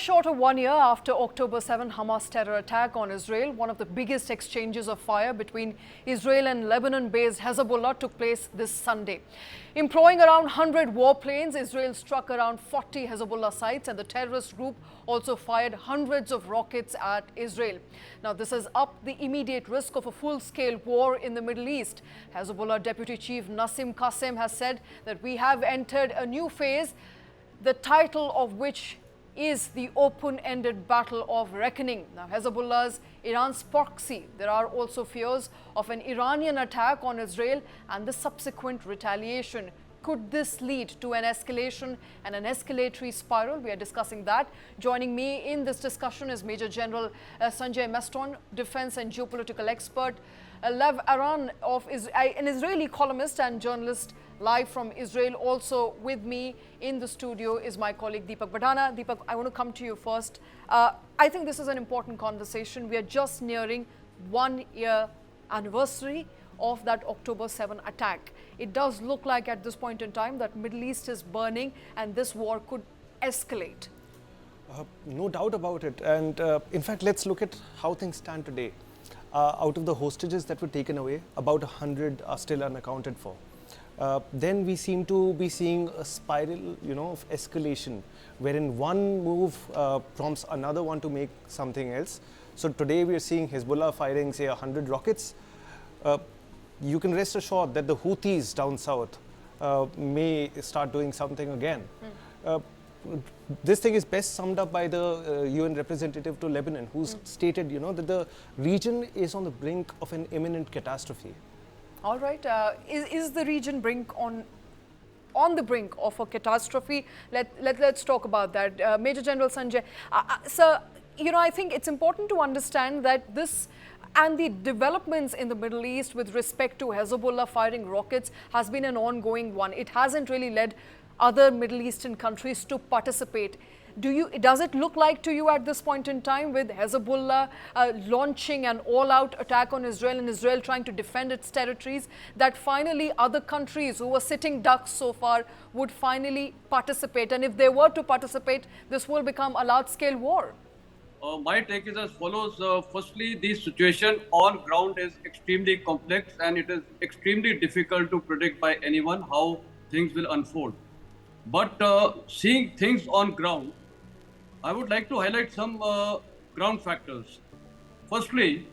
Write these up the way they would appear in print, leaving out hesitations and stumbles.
short of 1 year after October 7 Hamas terror attack on Israel, one of the biggest exchanges of fire between Israel and Lebanon-based Hezbollah took place this Sunday. Employing around 100 warplanes, Israel struck around 40 Hezbollah sites, and the terrorist group also fired hundreds of rockets at Israel. Now, this has upped the immediate risk of a full-scale war in the Middle East. Hezbollah Deputy Chief Nassim Qasem has said that we have entered a new phase, the title of which is the open-ended battle of reckoning. Now, Hezbollah's Iran's proxy. There are also fears of an Iranian attack on Israel and the subsequent retaliation. Could this lead to an escalation and an escalatory spiral? We are discussing that. Joining me in this discussion is Major General Sanjay Meston, defense and geopolitical expert, Lev Aran, an Israeli columnist and journalist live from Israel. Also with me in the studio is my colleague Deepak Badhana. Deepak, I want to come to you first. I think this is an important conversation. We are just nearing 1 year anniversary of that October 7 attack. It does look like at this point in time that Middle East is burning and this war could escalate. No doubt about it. And in fact, let's look at how things stand today. Out of the hostages that were taken away, about 100 are still unaccounted for. Then we seem to be seeing a spiral, of escalation, wherein one move prompts another one to make something else. So today we are seeing Hezbollah firing, say, 100 rockets. You can rest assured that the Houthis down south may start doing something again. This thing is best summed up by the UN representative to Lebanon, who's stated, that the region is on the brink of an imminent catastrophe. All right. Is the region on the brink of a catastrophe? Let's talk about that. Major General Sanjay, sir, I think it's important to understand that this and the developments in the Middle East with respect to Hezbollah firing rockets has been an ongoing one. It hasn't really led other Middle Eastern countries to participate. Does it look like to you at this point in time, with Hezbollah launching an all-out attack on Israel and Israel trying to defend its territories, that finally other countries who were sitting ducks so far would finally participate? And if they were to participate, this will become a large-scale war. My take is as follows. Firstly, the situation on ground is extremely complex and it is extremely difficult to predict by anyone how things will unfold. But seeing things on ground, I would like to highlight some ground factors. Firstly,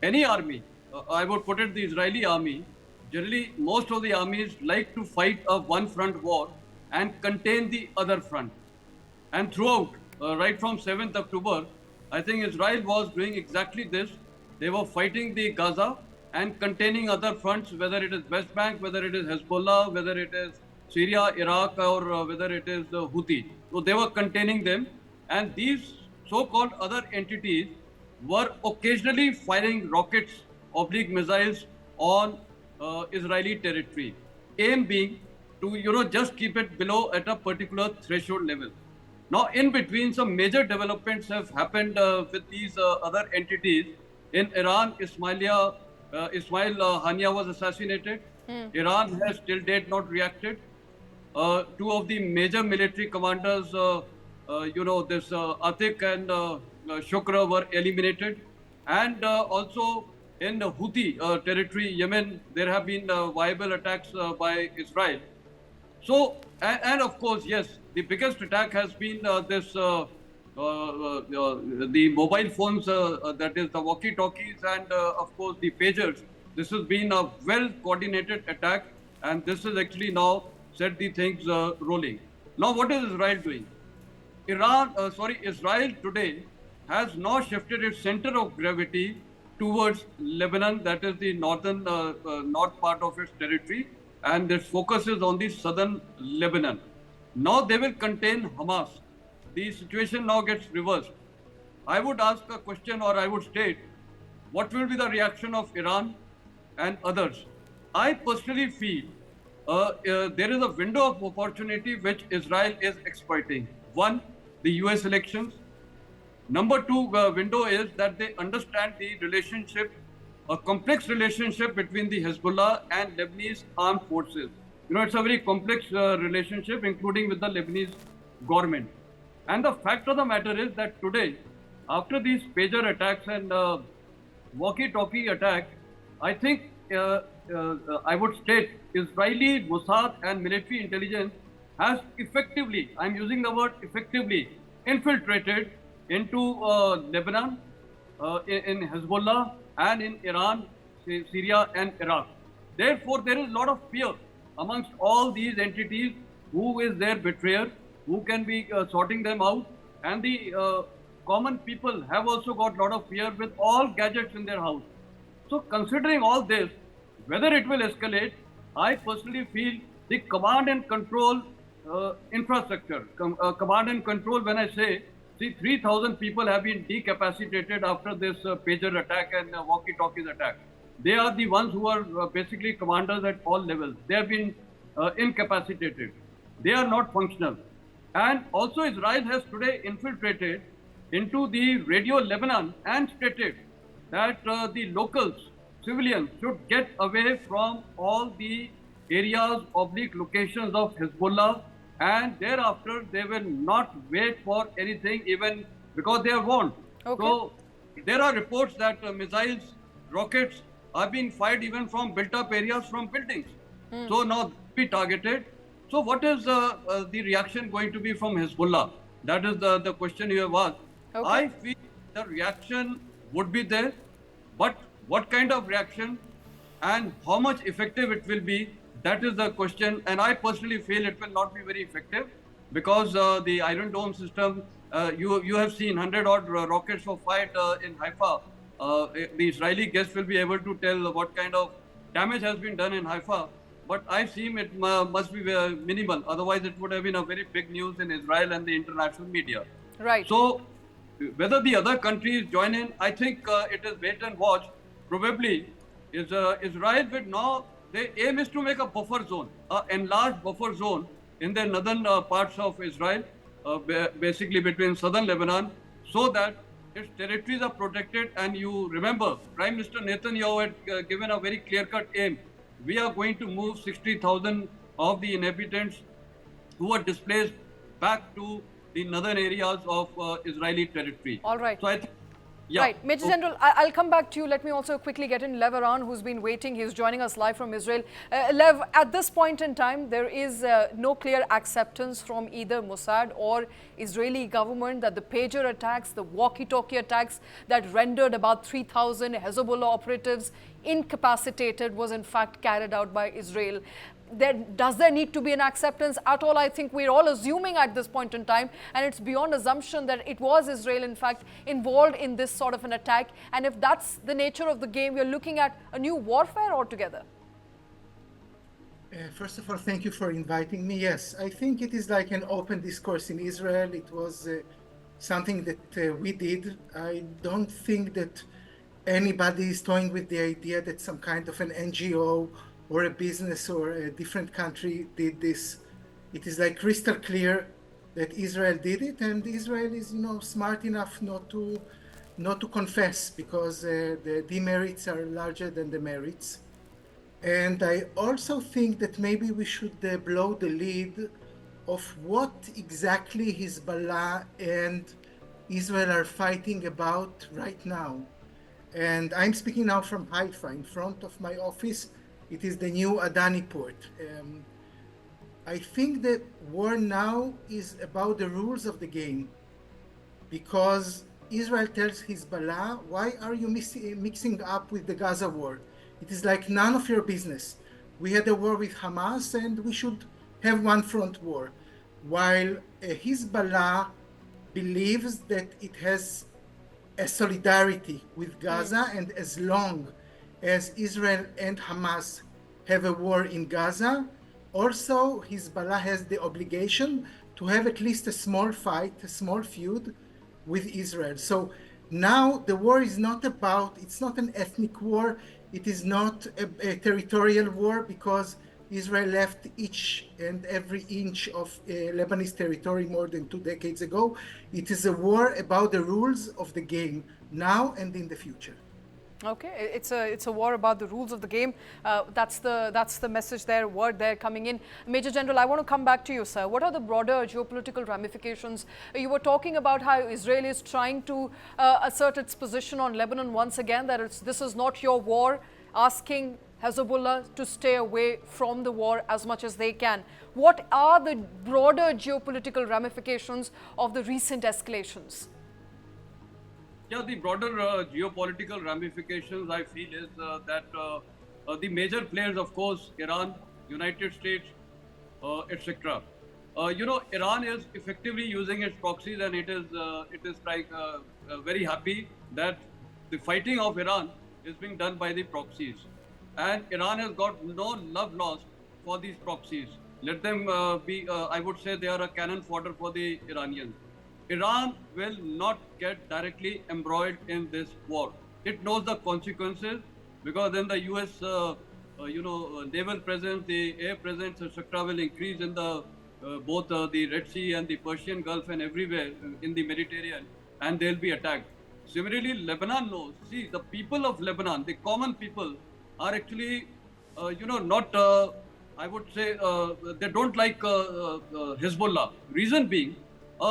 any army, I would put it the Israeli army, generally most of the armies like to fight a one-front war and contain the other front. And throughout, right from 7th October, I think Israel was doing exactly this. They were fighting the Gaza and containing other fronts, whether it is West Bank, whether it is Hezbollah, whether it is Syria, Iraq, or whether it is the Houthi. So they were containing them, and these so-called other entities were occasionally firing rockets, oblique missiles on Israeli territory. Aim being to just keep it below at a particular threshold level. Now, in between, some major developments have happened with these other entities. In Iran, Ismail Hania was assassinated. Iran has till date not reacted. Two of the major military commanders, Atik and Shukra were eliminated. And also in the Houthi territory, Yemen, there have been viable attacks by Israel. So, and of course, yes, the biggest attack has been the mobile phones, that is the walkie-talkies and of course the pagers. This has been a well-coordinated attack, and this has actually now set the things rolling. Now, what is Israel doing? Israel today has now shifted its center of gravity towards Lebanon, that is the northern north part of its territory, and its focus is on the southern Lebanon. Now they will contain Hamas. The situation now gets reversed. I would ask a question, or I would state, what will be the reaction of Iran and others? I personally feel there is a window of opportunity which Israel is exploiting. One, the US elections. Number two window is that they understand the relationship, a complex relationship between the Hezbollah and Lebanese armed forces. It's a very complex relationship, including with the Lebanese government. And the fact of the matter is that today, after these pager attacks and walkie-talkie attacks, I think I would state Israeli Mossad and military intelligence has effectively, I'm using the word effectively, infiltrated into Lebanon, in Hezbollah, and in Iran, Syria, and Iraq. Therefore, there is a lot of fear amongst all these entities who is their betrayer, who can be sorting them out, and the common people have also got a lot of fear with all gadgets in their house. So, considering all this, whether it will escalate, I personally feel the command and control infrastructure, command and control, when I say, see, 3,000 people have been decapacitated after this pager attack and walkie-talkies attack. They are the ones who are basically commanders at all levels. They have been incapacitated. They are not functional. And also Israel has today infiltrated into the Radio Lebanon and stated that the locals, civilians, should get away from all the areas, oblique locations of Hezbollah, and thereafter they will not wait for anything, even because they are warned. Okay. So there are reports that missiles, rockets are being fired even from built-up areas, from buildings. So now be targeted. So what is the reaction going to be from Hezbollah? That is the question you have asked. Okay. I feel the reaction would be there, but what kind of reaction and how much effective it will be, that is the question. And I personally feel it will not be very effective because the Iron Dome system, you have seen 100 odd rockets were fired in Haifa. The Israeli guests will be able to tell what kind of damage has been done in Haifa. But I seem it must be minimal. Otherwise, it would have been a very big news in Israel and the international media. Right. So, whether the other countries join in, I think it is wait and watch. Probably, Israel will now, their aim is to make a buffer zone, an enlarged buffer zone in the northern parts of Israel, basically between southern Lebanon, so that its territories are protected. And you remember, Prime Minister Netanyahu had given a very clear-cut aim. We are going to move 60,000 of the inhabitants who were displaced back to the northern areas of Israeli territory. All right. So I think, yeah. Right. Major General, I'll come back to you. Let me also quickly get in Lev Aran, who's been waiting. He's joining us live from Israel. Lev, at this point in time, there is no clear acceptance from either Mossad or Israeli government that the pager attacks, the walkie-talkie attacks that rendered about 3,000 Hezbollah operatives incapacitated was in fact carried out by Israel. Does there need to be an acceptance at all? I think we're all assuming at this point in time, and it's beyond assumption that it was Israel, in fact, involved in this sort of an attack. And if that's the nature of the game, we're looking at a new warfare altogether. First of all, thank you for inviting me. Yes, I think it is like an open discourse in Israel. It was something that we did. I don't think that anybody is toying with the idea that some kind of an NGO or a business or a different country did this. It is like crystal clear that Israel did it, and Israel is, smart enough not to confess, because the demerits are larger than the merits. And I also think that maybe we should blow the lid of what exactly Hezbollah and Israel are fighting about right now. And I'm speaking now from Haifa. In front of my office, it is the new Adani port. I think that war now is about the rules of the game, because Israel tells Hezbollah, why are you mixing up with the Gaza war? It is like none of your business. We had a war with Hamas and we should have one front war. While Hezbollah believes that it has a solidarity with Gaza, and as long as Israel and Hamas have a war in Gaza, also Hezbollah has the obligation to have at least a small fight, a small feud with Israel. So now the war is not it's not an ethnic war, it is not a territorial war, because Israel left each and every inch of Lebanese territory more than 2 decades ago. It is a war about the rules of the game, now and in the future. Okay, it's a war about the rules of the game. That's the message there, word there coming in. Major General, I want to come back to you, sir. What are the broader geopolitical ramifications? You were talking about how Israel is trying to assert its position on Lebanon once again, that this is not your war, asking Hezbollah to stay away from the war as much as they can. What are the broader geopolitical ramifications of the recent escalations? Yeah, the broader geopolitical ramifications I feel is that the major players, of course, Iran, United States, etc. Iran is effectively using its proxies, and it is like very happy that the fighting of Iran is being done by the proxies, and Iran has got no love lost for these proxies. Let them be. I would say they are a cannon fodder for the Iranians. Iran will not get directly embroiled in this war. It knows the consequences, because then the U.S. Naval presence, the air presence, etc., will increase in the both the Red Sea and the Persian Gulf and everywhere in the Mediterranean, and they'll be attacked. Similarly, Lebanon knows. See, the people of Lebanon, the common people, are actually, not. I would say they don't like Hezbollah. Reason being,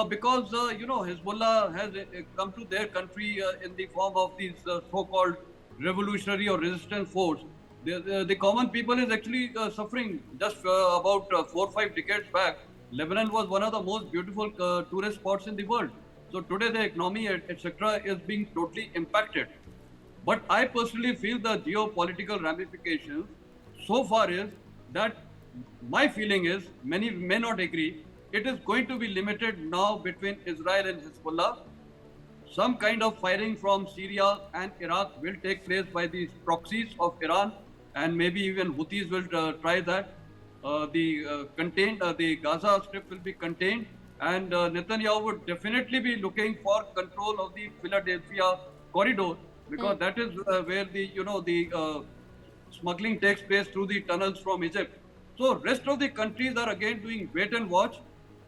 because Hezbollah has come to their country in the form of these so-called revolutionary or resistance force. The common people is actually suffering. Just about 4 or 5 decades back, Lebanon was one of the most beautiful tourist spots in the world. So today the economy, etc., is being totally impacted. But I personally feel the geopolitical ramifications so far is that my feeling is, many may not agree, it is going to be limited now between Israel and Hezbollah. Some kind of firing from Syria and Iraq will take place by these proxies of Iran, and maybe even Houthis will try that. The Gaza Strip will be contained, and Netanyahu would definitely be looking for control of the Philadelphia corridor, because that is where the smuggling takes place through the tunnels from Egypt. So rest of the countries are again doing wait and watch.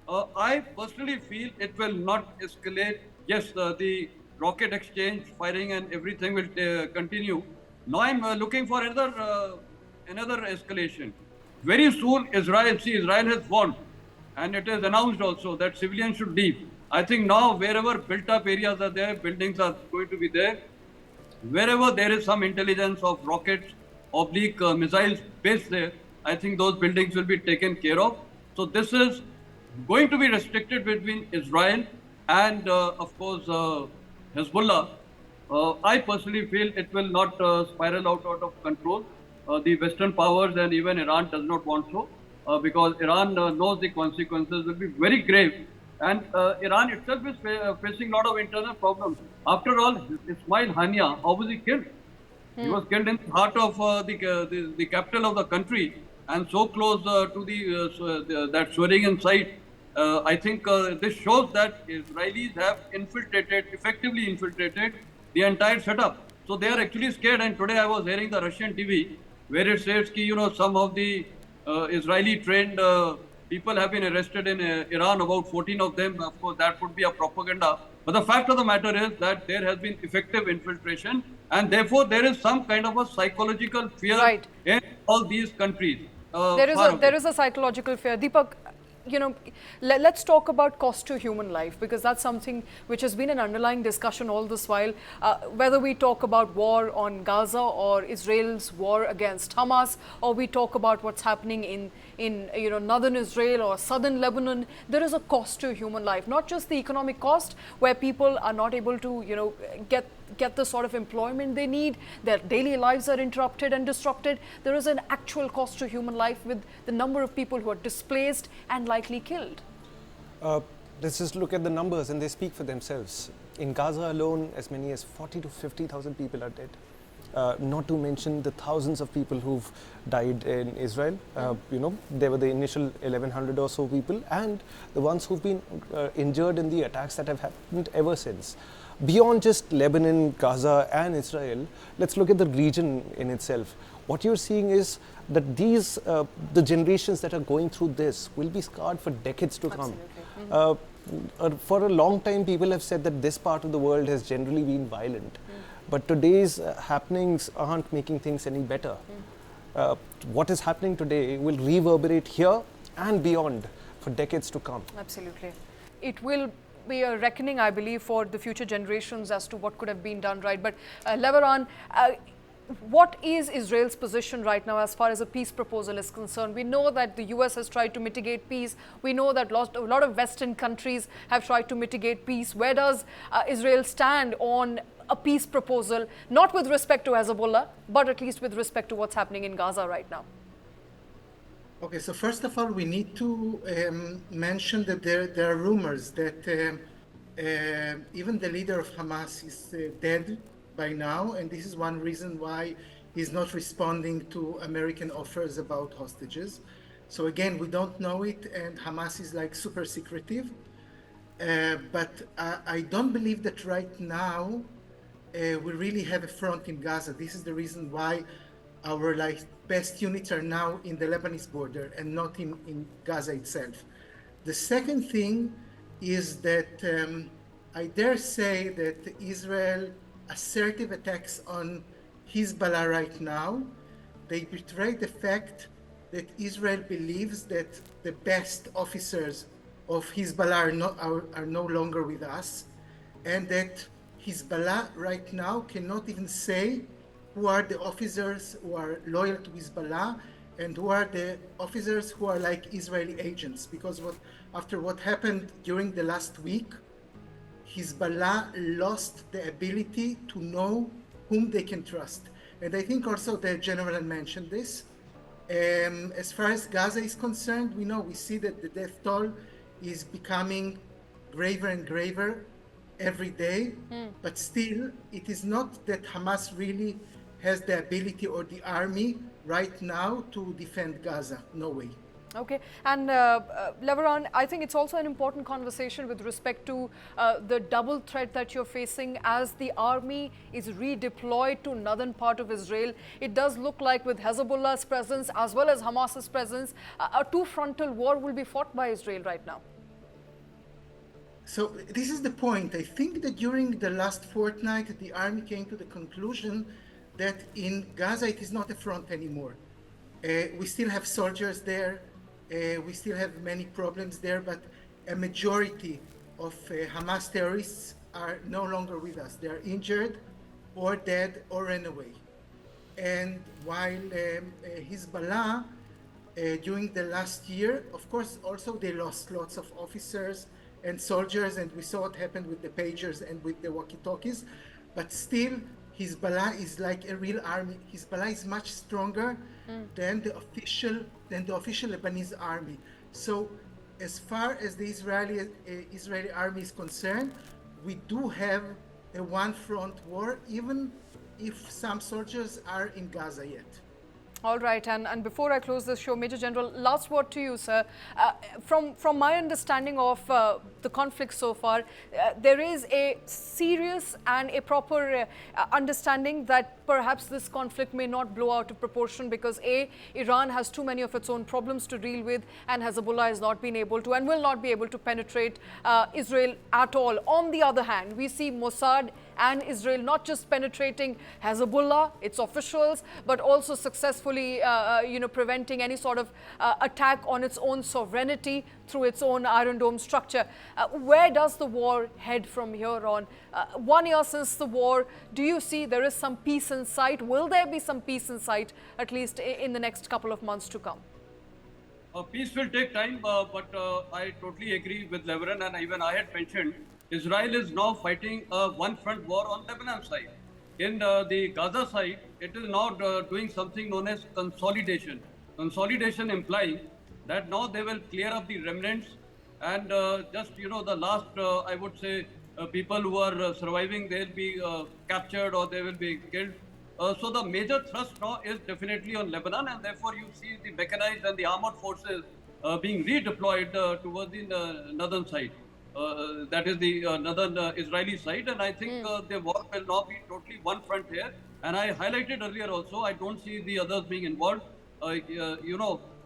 I personally feel it will not escalate. Yes, the rocket exchange, firing and everything will continue. Now I'm looking for another escalation. Very soon, Israel has warned, and it is announced also that civilians should leave. I think now wherever built-up areas are there, buildings are going to be there. Wherever there is some intelligence of rockets, oblique missiles based there, I think those buildings will be taken care of. So this is going to be restricted between Israel and, of course, Hezbollah. I personally feel it will not spiral out of control. The Western powers and even Iran does not want so, because Iran knows the consequences will be very grave. And Iran itself is facing a lot of internal problems. After all, Ismail Hania, how was he killed? He was killed in the heart of the capital of the country, and so close to that swearing-in site. I think this shows that Israelis have effectively infiltrated the entire setup. So they are actually scared. And today I was hearing the Russian TV where it says that some of the Israeli trained people have been arrested in Iran, about 14 of them. Of course, that would be a propaganda. But the fact of the matter is that there has been effective infiltration, and therefore there is some kind of a psychological fear in all these countries. There is a psychological fear. Deepak, let's talk about cost to human life, because that's something which has been an underlying discussion all this while. Whether we talk about war on Gaza or Israel's war against Hamas, or we talk about what's happening in northern Israel or southern Lebanon, there is a cost to human life. Not just the economic cost, where people are not able to get the sort of employment they need, their daily lives are interrupted and disrupted. There is an actual cost to human life with the number of people who are displaced and likely killed. Let's just look at the numbers, and they speak for themselves. In Gaza alone, as many as 40 to 50,000 people are dead. Not to mention the thousands of people who've died in Israel. There were the initial 1,100 or so people, and the ones who've been injured in the attacks that have happened ever since. Beyond just Lebanon, Gaza and Israel, let's look at the region in itself. What you're seeing is that the generations that are going through this will be scarred for decades to come. For a long time, people have said that this part of the world has generally been violent. But today's happenings aren't making things any better. What is happening today will reverberate here and beyond for decades to come. Absolutely. It will be a reckoning, I believe, for the future generations as to what could have been done right. But Levaran, what is Israel's position right now as far as a peace proposal is concerned? We know that the US has tried to mitigate peace. We know that a lot of Western countries have tried to mitigate peace. Where does Israel stand on a peace proposal, not with respect to Hezbollah, but at least with respect to what's happening in Gaza right now? Okay, so first of all, we need to mention that there are rumors that even the leader of Hamas is dead by now, and this is one reason why he's not responding to American offers about hostages. So again, we don't know it, and Hamas is like super secretive. But I don't believe that right now we really have a front in Gaza. This is the reason why our best units are now in the Lebanese border and not in Gaza itself. The second thing is that I dare say that Israel assertive attacks on Hezbollah right now, they betray the fact that Israel believes that the best officers of Hezbollah are no longer with us, and that Hezbollah right now cannot even say who are the officers who are loyal to Hezbollah and who are the officers who are like Israeli agents. Because after what happened during the last week, Hezbollah lost the ability to know whom they can trust. And I think also the general mentioned this. As far as Gaza is concerned, we see that the death toll is becoming graver and graver every day, but still it is not that Hamas really has the ability or the army right now to defend Gaza. No way. Okay, and Levaran, I think it's also an important conversation with respect to the double threat that you're facing as the army is redeployed to northern part of Israel. It does look like with Hezbollah's presence as well as Hamas's presence, a two-frontal war will be fought by Israel right now. So this is the point. I think that during the last fortnight, the army came to the conclusion that in Gaza it is not a front anymore. We still have soldiers there. We still have many problems there, but a majority of Hamas terrorists are no longer with us. They are injured or dead or ran away. And while Hezbollah, during the last year, of course, also they lost lots of officers and soldiers, and we saw what happened with the pagers and with the walkie-talkies, but still Hezbollah is like a real army. Hezbollah is much stronger than the official Lebanese army. So as far as the Israeli army is concerned, we do have a one-front war, even if some soldiers are in Gaza yet. All right, and before I close this show, Major General, last word to you, sir. From my understanding of the conflict so far, there is a serious and a proper understanding that perhaps this conflict may not blow out of proportion because A, Iran has too many of its own problems to deal with, and Hezbollah has not been able to and will not be able to penetrate Israel at all. On the other hand, we see Mossad and Israel not just penetrating Hezbollah, its officials, but also successfully preventing any sort of attack on its own sovereignty through its own Iron Dome structure. Where does the war head from here on? 1 year since the war, do you see there is some peace in sight? Will there be some peace in sight, at least in the next couple of months to come? Peace will take time, but I totally agree with Levaran, and even I had mentioned Israel is now fighting a one-front war on Lebanon side. In the Gaza side, it is now doing something known as consolidation. Consolidation implying that now they will clear up the remnants and the last, I would say, people who are surviving, they'll be captured or they will be killed. So the major thrust now is definitely on Lebanon, and therefore you see the mechanized and the armored forces being redeployed towards the northern side. That is the northern Israeli side, and I think the war will now be totally one front here. And I highlighted earlier also, I don't see the others being involved.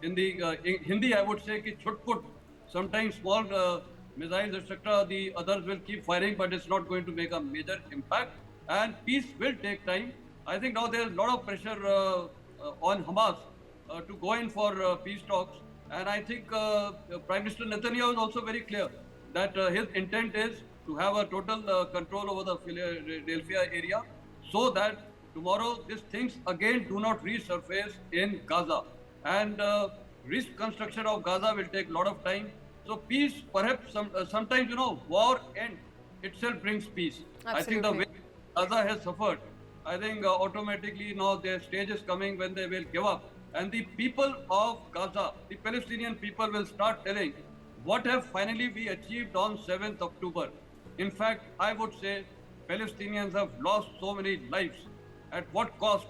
In the Hindi, I would say ki chut-put, sometimes small missiles, etc. The others will keep firing, but it's not going to make a major impact. and peace will take time. I think now there is a lot of pressure on Hamas to go in for peace talks. And I think Prime Minister Netanyahu is also very clear that his intent is to have a total control over the Philadelphia area so that tomorrow these things again do not resurface in Gaza. And reconstruction of Gaza will take a lot of time. So peace, perhaps sometimes, war end itself brings peace. Absolutely. I think the way Gaza has suffered, I think automatically now their stage is coming when they will give up. And the people of Gaza, the Palestinian people will start telling what have finally we achieved on 7th October. In fact, I would say Palestinians have lost so many lives. At what cost?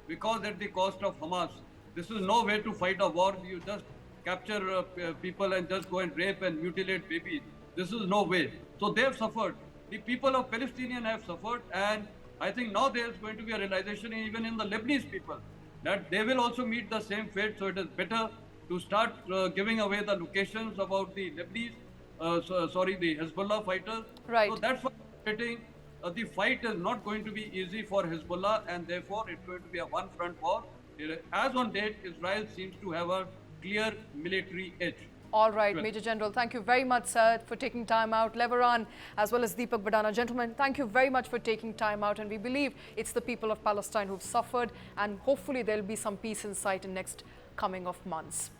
Because at the cost of Hamas. This is no way to fight a war. You just capture people and just go and rape and mutilate babies. This is no way. So they have suffered. The people of Palestinian have suffered, and I think now there is going to be a realization even in the Lebanese people that they will also meet the same fate. So it is better to start giving away the locations about the Lebanese, the Hezbollah fighters. Right. So that's why the fight is not going to be easy for Hezbollah, and therefore it's going to be a one-front war. As on date, Israel seems to have a clear military edge. All right, Major General, thank you very much, sir, for taking time out. Levaran, as well as Deepak Badana. Gentlemen, thank you very much for taking time out. And we believe it's the people of Palestine who've suffered. And hopefully there'll be some peace in sight in next coming of months.